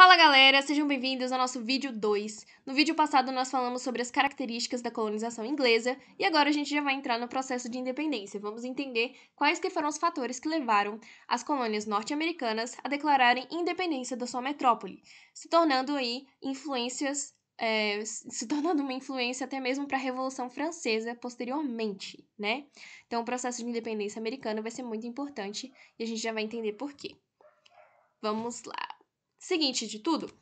Fala galera, sejam bem-vindos ao nosso vídeo 2. No vídeo passado nós falamos sobre as características da colonização inglesa e agora a gente já vai entrar no processo de independência. Vamos entender quais que foram os fatores que levaram as colônias norte-americanas a declararem independência da sua metrópole, se tornando uma influência até mesmo para a Revolução Francesa posteriormente, né? Então o processo de independência americana vai ser muito importante e a gente já vai entender por quê. Vamos lá. Seguinte de tudo,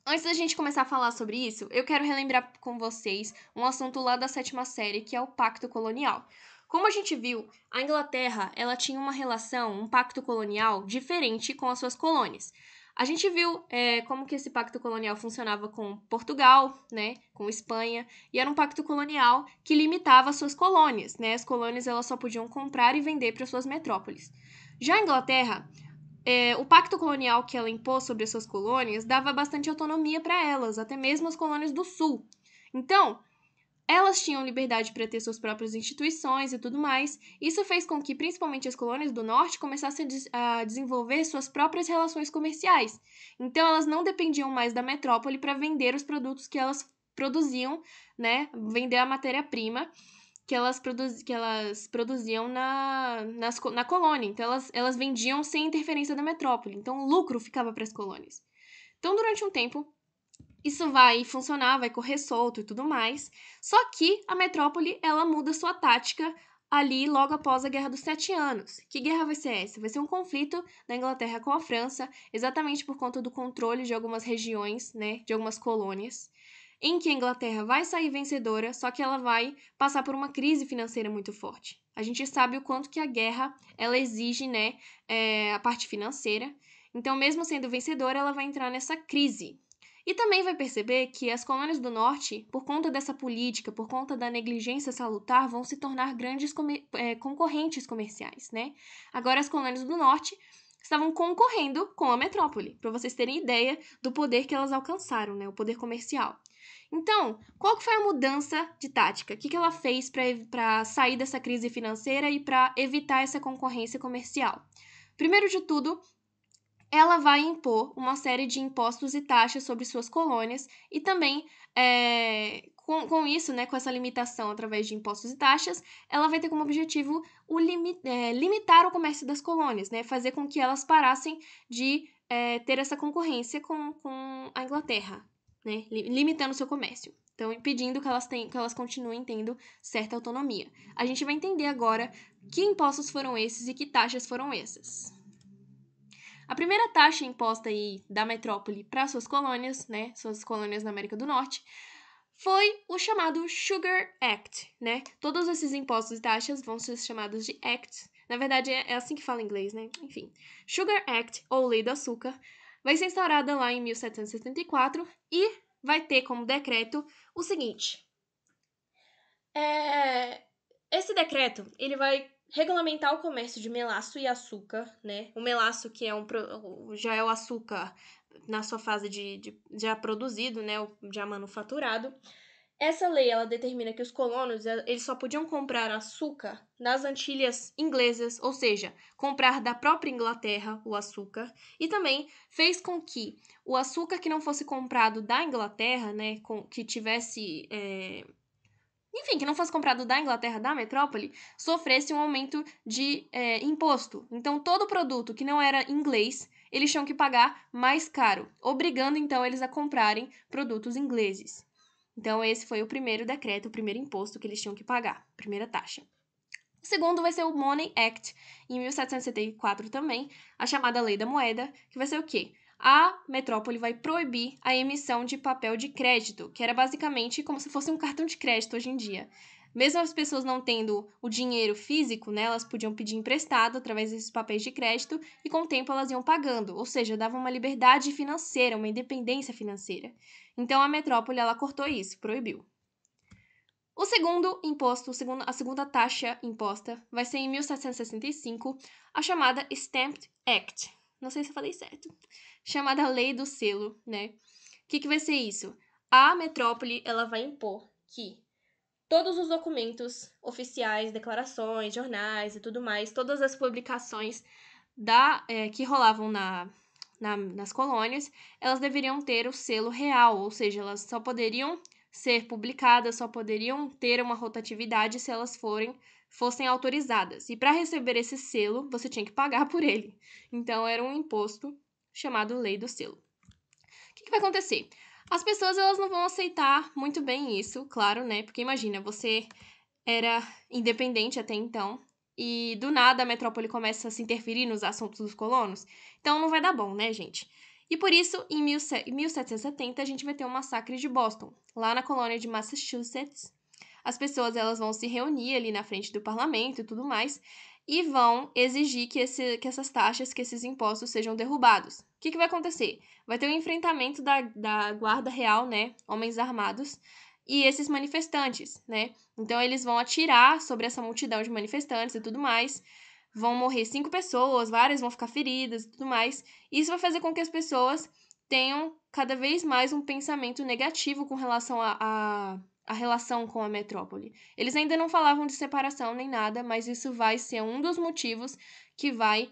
antes da gente começar a falar sobre isso, eu quero relembrar com vocês um assunto lá da 7ª série, que é o Pacto Colonial. Como a gente viu, a Inglaterra, ela tinha uma relação, um pacto colonial diferente com as suas colônias. A gente viu como que esse pacto colonial funcionava com Portugal, né, com Espanha, e era um pacto colonial que limitava as suas colônias, né? As colônias elas só podiam comprar e vender para suas metrópoles. Já a Inglaterra, o pacto colonial que ela impôs sobre as suas colônias dava bastante autonomia para elas, até mesmo as colônias do sul. Então, elas tinham liberdade para ter suas próprias instituições e tudo mais. Isso fez com que, principalmente as colônias do norte, começassem a desenvolver suas próprias relações comerciais. Então, elas não dependiam mais da metrópole para vender os produtos que elas produziam, né? Vender a matéria-prima que elas produziam na colônia. Então, elas vendiam sem interferência da metrópole. Então, o lucro ficava para as colônias. Então, durante um tempo, isso vai funcionar, vai correr solto e tudo mais. Só que a metrópole, ela muda sua tática ali logo após a Guerra dos 7 Anos. Que guerra vai ser essa? Vai ser um conflito da Inglaterra com a França, exatamente por conta do controle de algumas regiões, né, de algumas colônias, em que a Inglaterra vai sair vencedora, só que ela vai passar por uma crise financeira muito forte. A gente sabe o quanto que a guerra ela exige, né, a parte financeira. Então, mesmo sendo vencedora, ela vai entrar nessa crise. E também vai perceber que as colônias do norte, por conta dessa política, por conta da negligência salutar, vão se tornar grandes concorrentes comerciais, né? Agora, as colônias do norte estavam concorrendo com a metrópole, para vocês terem ideia do poder que elas alcançaram, né? O poder comercial. Então, qual que foi a mudança de tática? O que ela fez para sair dessa crise financeira e para evitar essa concorrência comercial? Primeiro de tudo, ela vai impor uma série de impostos e taxas sobre suas colônias e também, com isso, né, com essa limitação através de impostos e taxas, ela vai ter como objetivo limitar o comércio das colônias, né, fazer com que elas parassem de ter essa concorrência com a Inglaterra, né, limitando o seu comércio. Então, impedindo que elas continuem tendo certa autonomia. A gente vai entender agora que impostos foram esses e que taxas foram essas. A primeira taxa imposta aí da metrópole para suas colônias, né, suas colônias na América do Norte, foi o chamado Sugar Act, né? Todos esses impostos e taxas vão ser chamados de Acts. Na verdade, é assim que fala em inglês, né? Enfim. Sugar Act, ou Lei do Açúcar, vai ser instaurada lá em 1774 e vai ter como decreto o seguinte. Esse decreto, ele vai regulamentar o comércio de melaço e açúcar, né? O melaço que já é o açúcar na sua fase de já produzido, né? Já manufaturado. Essa lei, ela determina que os colonos, eles só podiam comprar açúcar nas Antilhas inglesas, ou seja, comprar da própria Inglaterra o açúcar, e também fez com que o açúcar que não fosse comprado da Inglaterra, né, que tivesse que não fosse comprado da Inglaterra, da metrópole, sofresse um aumento de imposto. Então, todo produto que não era inglês, eles tinham que pagar mais caro, obrigando, então, eles a comprarem produtos ingleses. Então, esse foi o primeiro decreto, o primeiro imposto que eles tinham que pagar, primeira taxa. O segundo vai ser o Money Act, em 1774 também, a chamada Lei da Moeda, que vai ser o quê? A metrópole vai proibir a emissão de papel de crédito, que era basicamente como se fosse um cartão de crédito hoje em dia. Mesmo as pessoas não tendo o dinheiro físico, né, elas podiam pedir emprestado através desses papéis de crédito e com o tempo elas iam pagando, ou seja, dava uma liberdade financeira, uma independência financeira. Então a metrópole ela cortou isso, proibiu. O segundo imposto, a segunda taxa imposta, vai ser em 1765, a chamada Stamp Act. Não sei se eu falei certo. Chamada Lei do Selo, né? O que vai ser isso? A metrópole, ela vai impor que todos os documentos oficiais, declarações, jornais e tudo mais, todas as publicações que rolavam nas colônias, elas deveriam ter o selo real, ou seja, elas só poderiam ser publicadas, só poderiam ter uma rotatividade se elas fossem autorizadas. E para receber esse selo, você tinha que pagar por ele. Então, era um imposto chamado Lei do Selo. O que vai acontecer? As pessoas elas não vão aceitar muito bem isso, claro, né? Porque imagina, você era independente até então, e do nada a metrópole começa a se interferir nos assuntos dos colonos. Então não vai dar bom, né, gente? E por isso, em 1770, a gente vai ter o massacre de Boston, lá na colônia de Massachusetts. As pessoas elas vão se reunir ali na frente do parlamento e tudo mais, e vão exigir que essas taxas, que esses impostos sejam derrubados. O que vai acontecer? Vai ter um enfrentamento da guarda real, né, homens armados, e esses manifestantes, né? Então, eles vão atirar sobre essa multidão de manifestantes e tudo mais. Vão morrer 5 pessoas, várias vão ficar feridas e tudo mais. Isso vai fazer com que as pessoas tenham cada vez mais um pensamento negativo com relação a relação com a metrópole. Eles ainda não falavam de separação nem nada, mas isso vai ser um dos motivos que vai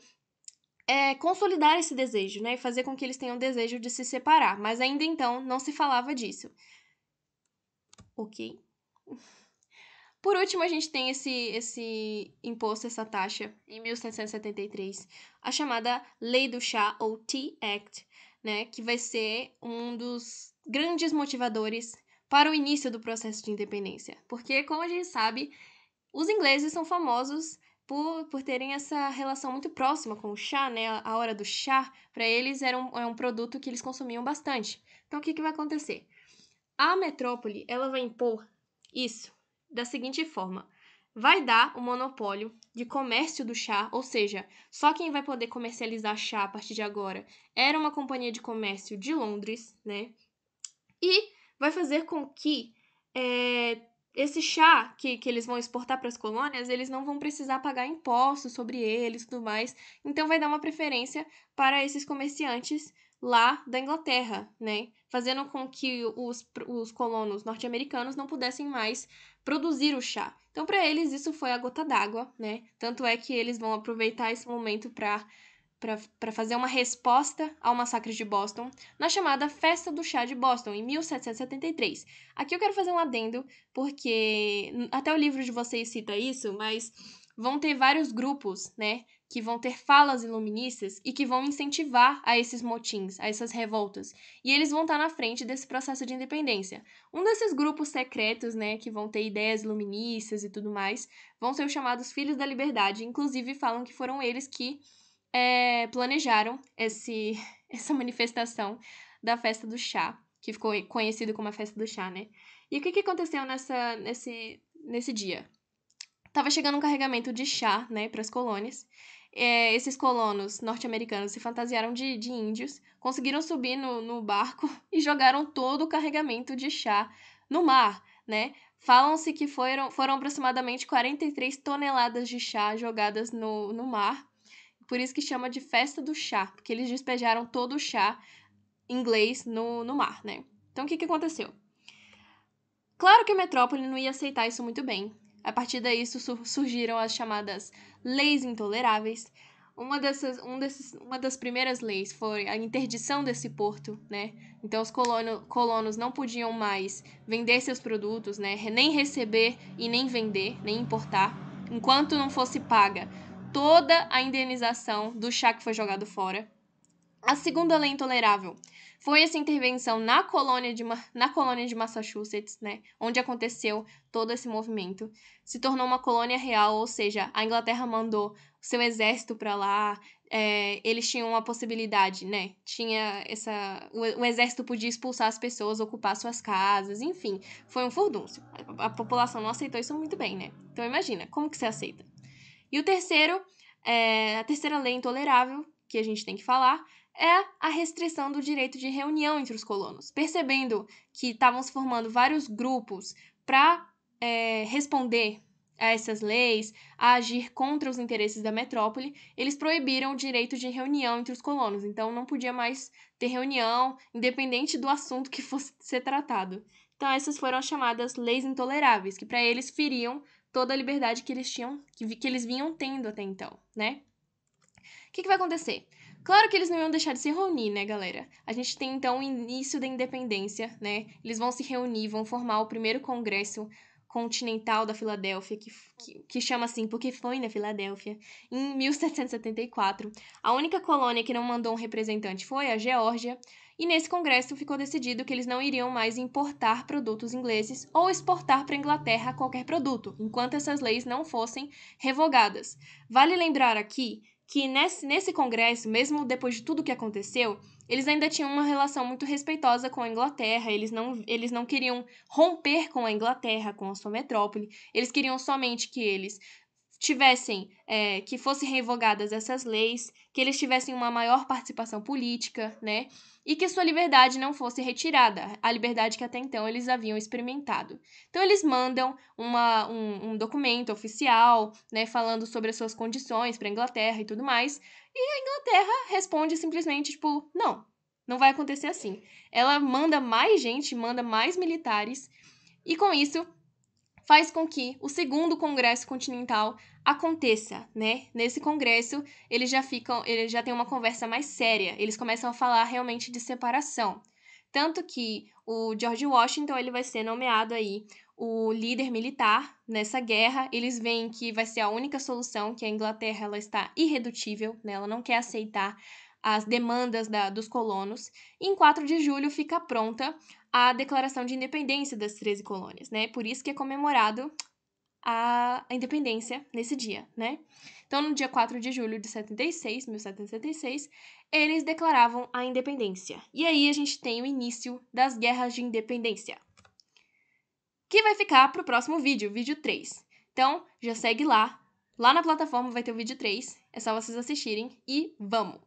consolidar esse desejo, né? E fazer com que eles tenham desejo de se separar. Mas ainda então não se falava disso. Ok? Por último, a gente tem esse imposto, essa taxa, em 1773, a chamada Lei do Chá, ou Tea Act, né, que vai ser um dos grandes motivadores para o início do processo de independência. Porque, como a gente sabe, os ingleses são famosos por terem essa relação muito próxima com o chá, né? A hora do chá, para eles, é um produto que eles consumiam bastante. Então, o que vai acontecer? A metrópole, ela vai impor isso da seguinte forma: vai dar o monopólio de comércio do chá, ou seja, só quem vai poder comercializar chá a partir de agora era uma companhia de comércio de Londres, né? E vai fazer com que esse chá que eles vão exportar para as colônias, eles não vão precisar pagar impostos sobre eles e tudo mais. Então, vai dar uma preferência para esses comerciantes lá da Inglaterra, né? Fazendo com que os colonos norte-americanos não pudessem mais produzir o chá. Então, para eles, isso foi a gota d'água, né? Tanto é que eles vão aproveitar esse momento para fazer uma resposta ao massacre de Boston na chamada Festa do Chá de Boston, em 1773. Aqui eu quero fazer um adendo, porque até o livro de vocês cita isso, mas vão ter vários grupos, né, que vão ter falas iluministas e que vão incentivar a esses motins, a essas revoltas. E eles vão estar na frente desse processo de independência. Um desses grupos secretos, né, que vão ter ideias iluministas e tudo mais, vão ser os chamados Filhos da Liberdade. Inclusive, falam que foram eles que planejaram essa manifestação da Festa do Chá, que ficou conhecido como a Festa do Chá, né? E o que aconteceu nesse dia? Tava chegando um carregamento de chá, né, para as colônias. Esses colonos norte-americanos se fantasiaram de índios, conseguiram subir no barco e jogaram todo o carregamento de chá no mar, né? Falam-se que foram aproximadamente 43 toneladas de chá jogadas no mar. Por isso que chama de Festa do Chá, porque eles despejaram todo o chá inglês no mar, né? Então, o que aconteceu? Claro que a metrópole não ia aceitar isso muito bem. A partir daí surgiram as chamadas leis intoleráveis. Uma das primeiras leis foi a interdição desse porto, né? Então, os colonos não podiam mais vender seus produtos, né? Nem receber e nem vender, nem importar, enquanto não fosse paga toda a indenização do chá que foi jogado fora. A segunda lei intolerável foi essa intervenção na colônia de Massachusetts, né, onde aconteceu todo esse movimento. Se tornou uma colônia real, ou seja, a Inglaterra mandou seu exército para lá. Eles tinham uma possibilidade, né? O exército podia expulsar as pessoas, ocupar suas casas, enfim, foi um furdúncio. A população não aceitou isso muito bem, né? Então imagina, como que você aceita? E a terceira lei intolerável que a gente tem que falar é a restrição do direito de reunião entre os colonos. Percebendo que estavam se formando vários grupos para responder a essas leis, a agir contra os interesses da metrópole, eles proibiram o direito de reunião entre os colonos. Então, não podia mais ter reunião, independente do assunto que fosse ser tratado. Então, essas foram as chamadas leis intoleráveis, que para eles feriam toda a liberdade que eles tinham, que eles vinham tendo até então, né? O que vai acontecer? Claro que eles não iam deixar de se reunir, né, galera? A gente tem, então, o início da independência, né? Eles vão se reunir, vão formar o primeiro Congresso Continental da Filadélfia, que chama assim porque foi na Filadélfia, em 1774. A única colônia que não mandou um representante foi a Geórgia, e nesse congresso ficou decidido que eles não iriam mais importar produtos ingleses ou exportar para a Inglaterra qualquer produto, enquanto essas leis não fossem revogadas. Vale lembrar aqui que nesse congresso, mesmo depois de tudo que aconteceu, eles ainda tinham uma relação muito respeitosa com a Inglaterra, eles não queriam romper com a Inglaterra, com a sua metrópole, eles queriam somente que eles tivessem, que fossem revogadas essas leis, que eles tivessem uma maior participação política, né? E que sua liberdade não fosse retirada, a liberdade que até então eles haviam experimentado. Então eles mandam um documento oficial, né, falando sobre as suas condições para a Inglaterra e tudo mais, e a Inglaterra responde simplesmente, tipo, não vai acontecer assim. Ela manda mais gente, manda mais militares, e com isso faz com que o segundo Congresso Continental aconteça, né? Nesse congresso, eles já têm uma conversa mais séria, eles começam a falar realmente de separação. Tanto que o George Washington, ele vai ser nomeado aí o líder militar nessa guerra. Eles veem que vai ser a única solução, que a Inglaterra ela está irredutível, né? Ela não quer aceitar as demandas dos colonos. E em 4 de julho fica pronta a Declaração de Independência das 13 colônias, né? Por isso que é comemorado a independência nesse dia, né? Então, no dia 4 de julho de 1776, eles declaravam a independência. E aí a gente tem o início das guerras de independência, que vai ficar para o próximo vídeo, vídeo 3. Então, já segue lá. Lá na plataforma vai ter o vídeo 3, é só vocês assistirem e vamos!